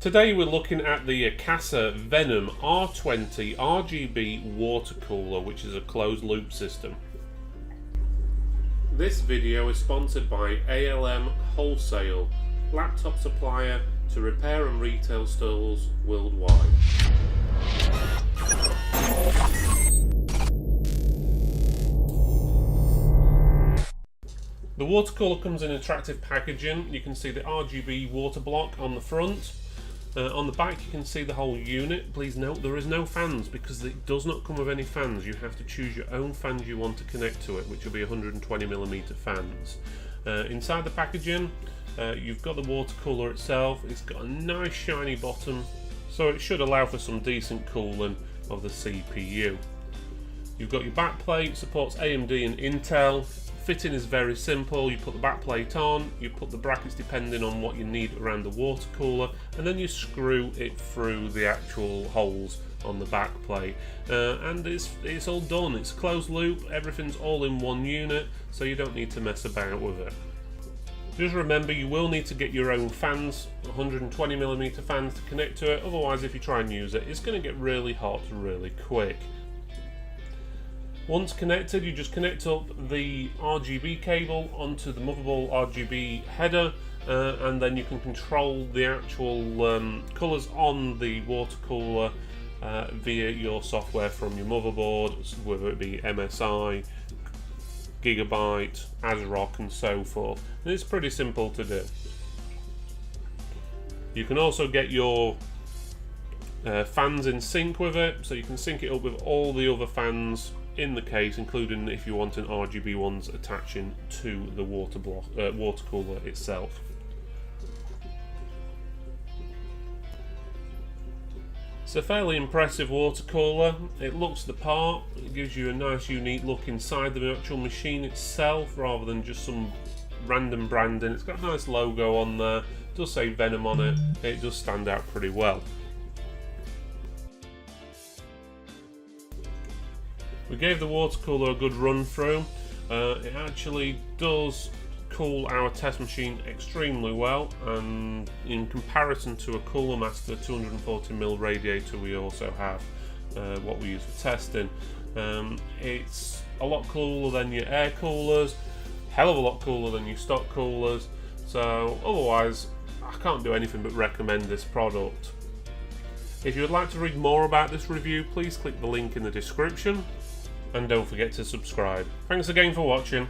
Today we're looking at the Akasa Venom R20 RGB WaterCooler, which is a closed loop system. This video is sponsored by ALM Wholesale, laptop supplier to repair and retail stores worldwide. The water cooler comes in attractive packaging. You can see the RGB water block on the front. On the back you can see the whole unit. Please note there is no fans because it does not come with any fans. You have to choose your own fans you want to connect to it, which will be 120mm fans. Inside the packaging you've got the water cooler itself. It's got a nice shiny bottom, so it should allow for some decent cooling of the CPU. You've got your back plate, supports AMD and Intel. Fitting is very simple. You put the back plate on, you put the brackets depending on what you need around the water cooler, and then you screw it through the actual holes on the back plate. And it's all done. It's closed loop, everything's all in one unit, so you don't need to mess about with it. Just remember, you will need to get your own fans, 120mm fans to connect to it, otherwise if you try and use it, it's going to get really hot really quick. Once connected, you just connect up the RGB cable onto the motherboard RGB header, and then you can control the actual colours on the water cooler via your software from your motherboard, whether it be MSI, Gigabyte, ASRock and so forth. And it's pretty simple to do. You can also get your fans in sync with it, so you can sync it up with all the other fans in the case, including if you want an RGB ones attaching to the water cooler itself. It's a fairly impressive water cooler. It looks the part. It gives you a nice unique look inside the actual machine itself rather than just some random branding. It's got a nice logo on there. It does say Venom on it. It does stand out pretty well. We gave the water cooler a good run through. It actually does cool our test machine extremely well, and in comparison to a Cooler Master 240mm radiator we also have, what we use for testing, it's a lot cooler than your air coolers, hell of a lot cooler than your stock coolers, so otherwise I can't do anything but recommend this product. If you would like to read more about this review, please click the link in the description. And don't forget to subscribe. Thanks again for watching.